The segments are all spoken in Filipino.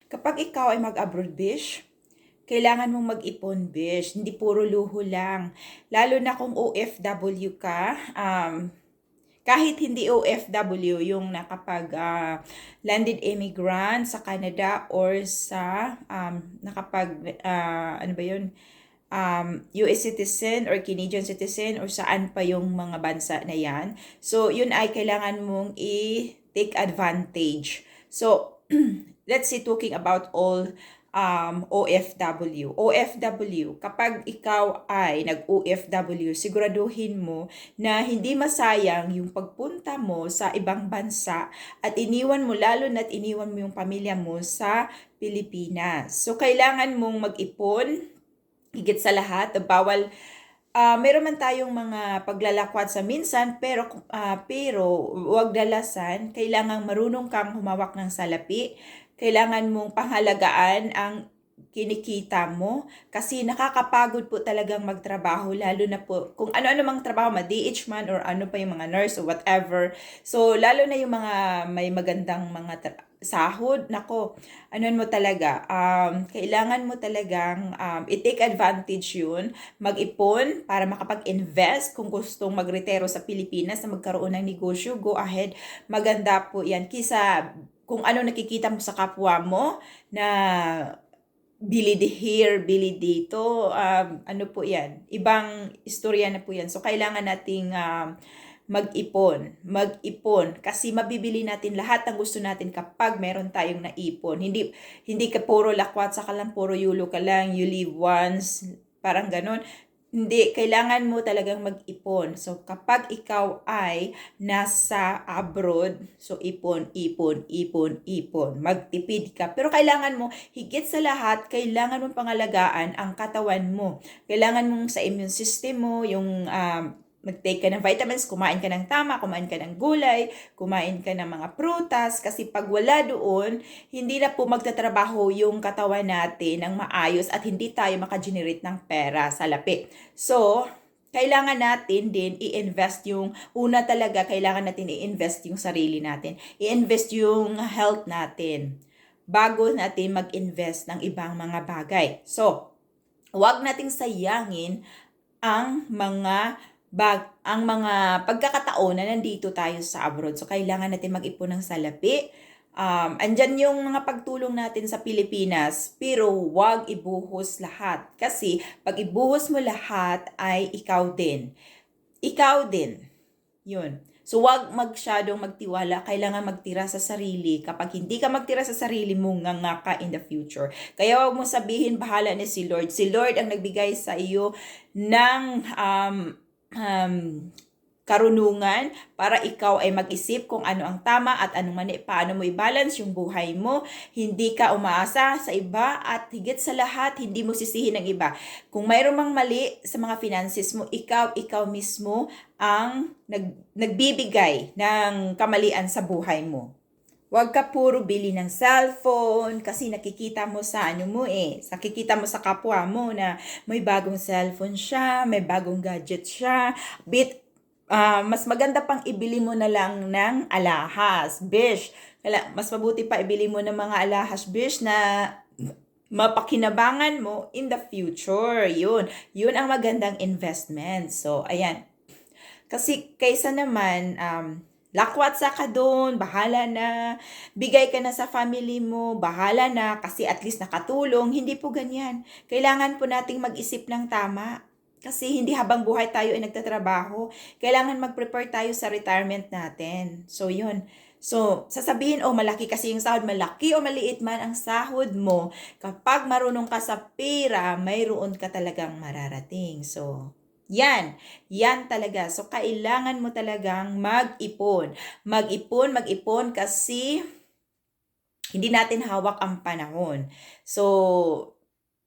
Kapag ikaw ay mag-abroad, bish, kailangan mong mag-ipon, bish. Hindi puro luho lang. Lalo na kung OFW ka, kahit hindi OFW, yung nakapag landed immigrant sa Canada or sa nakapag, ano ba yun, US citizen or Canadian citizen or saan pa yung mga bansa na yan. So, yun ay kailangan mong i-take advantage. So, let's say talking about all OFW. OFW, kapag ikaw ay nag-OFW, siguraduhin mo na hindi masayang yung pagpunta mo sa ibang bansa at iniwan mo, lalo na't iniwan mo yung pamilya mo sa Pilipinas. So, kailangan mong mag-ipon, higit sa lahat, bawal meron man tayong mga paglalakwat sa minsan, pero wag dalasan. Kailangang marunong kang humawak ng salapi. Kailangan mong pangalagaan ang kinikita mo kasi nakakapagod po talagang magtrabaho, lalo na po kung ano-ano mang trabaho, ma-DH man or ano pa yung mga nurse or whatever. So lalo na yung mga may magandang mga sahod, nako, ano mo talaga, kailangan mo talagang i-take advantage yun, mag-ipon para makapag-invest. Kung gustong magretiro sa Pilipinas na magkaroon ng negosyo, go ahead. Maganda po yan. Kisa kung ano nakikita mo sa kapwa mo na bili here, bili dito, ano po yan. Ibang istorya na po yan. So, kailangan nating mag-ipon kasi mabibili natin lahat ng gusto natin kapag meron tayong naipon. Hindi ka puro lakwat ka lang, puro yulo ka lang, you live once, parang ganun. Hindi, kailangan mo talagang mag-ipon. So, kapag ikaw ay nasa abroad, so ipon, ipon, ipon, ipon. Magtipid ka. Pero kailangan mo, higit sa lahat, kailangan mong pangalagaan ang katawan mo. Kailangan mong sa immune system mo, yung mag-take ka ng vitamins, kumain ka ng tama, kumain ka ng gulay, kumain ka ng mga prutas, kasi pag wala doon, hindi na po magtatrabaho yung katawan natin ng maayos at hindi tayo makagenerate ng pera sa lapi. So, kailangan natin din i-invest yung, una talaga, kailangan natin i-invest yung sarili natin. I-invest yung health natin bago natin mag-invest ng ibang mga bagay. So, huwag nating sayangin ang mga pagkakataon na nandito tayo sa abroad. So, kailangan natin mag-ipon ng salapi. Andyan yung mga pagtulong natin sa Pilipinas, pero wag ibuhos lahat. Kasi, pag ibuhos mo lahat, ay ikaw din. Ikaw din. Yun. So, wag magsyadong magtiwala. Kailangan magtira sa sarili. Kapag hindi ka magtira sa sarili mo, nga ka in the future. Kaya wag mo sabihin, bahala na si Lord. Si Lord ang nagbigay sa iyo ng karunungan para ikaw ay mag-isip kung ano ang tama at anong mali, paano mo i-balance yung buhay mo. Hindi ka umaasa sa iba at higit sa lahat, hindi mo sisihin ng iba. Kung mayroong mang mali sa mga finances mo, ikaw mismo ang nagbibigay ng kamalian sa buhay mo. Huwag ka puro bili ng cellphone kasi nakikita mo sa nakikita mo sa kapwa mo na may bagong cellphone siya, may bagong gadget siya. Mas maganda pang ibili mo na lang ng alahas, bish. Mas mabuti pa ibili mo ng mga alahas, bish, na mapakinabangan mo in the future. Yun ang magandang investment. So, ayan. Kasi kaysa naman, lakwat ka doon, bahala na, bigay ka na sa family mo, bahala na, kasi at least nakatulong. Hindi po ganyan. Kailangan po nating mag-isip ng tama. Kasi hindi habang buhay tayo ay nagtatrabaho. Kailangan mag-prepare tayo sa retirement natin. So, yun. So, sasabihin, malaki kasi yung sahod, malaki o maliit man ang sahod mo, kapag marunong ka sa pera, mayroon ka talagang mararating. So, yan talaga. So, kailangan mo talagang mag-ipon. Mag-ipon kasi hindi natin hawak ang panahon. So,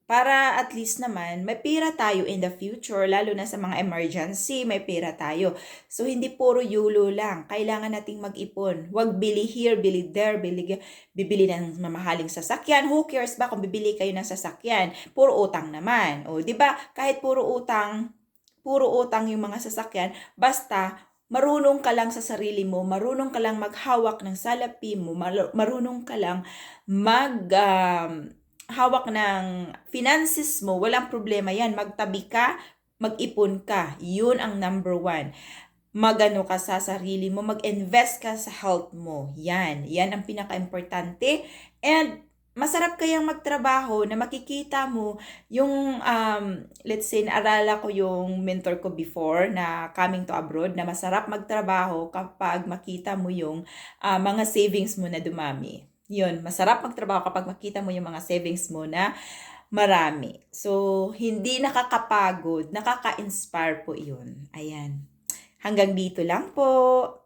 para at least naman, may pera tayo in the future, lalo na sa mga emergency, may pera tayo. So, hindi puro yulo lang. Kailangan nating mag-ipon. Huwag bili here, bili there, bibili ng mamahaling sasakyan. Who cares ba kung bibili kayo ng sasakyan? Puro utang naman. O, di ba? Kahit puro utang yung mga sasakyan, basta marunong ka lang sa sarili mo, marunong ka lang maghawak ng salapi mo, marunong ka lang hawak ng finances mo, walang problema yan. Magtabi ka, mag-ipon ka. Yun ang number one. Magano ka sa sarili mo, mag-invest ka sa health mo. Yan ang pinaka-importante. And masarap kayang magtrabaho na makikita mo yung, let's say, naarala ko yung mentor ko before na coming to abroad, na masarap magtrabaho kapag makita mo yung mga savings mo na dumami. Yun, masarap magtrabaho kapag makita mo yung mga savings mo na marami. So, hindi nakakapagod, nakaka-inspire po yun. Ayan. Hanggang dito lang po.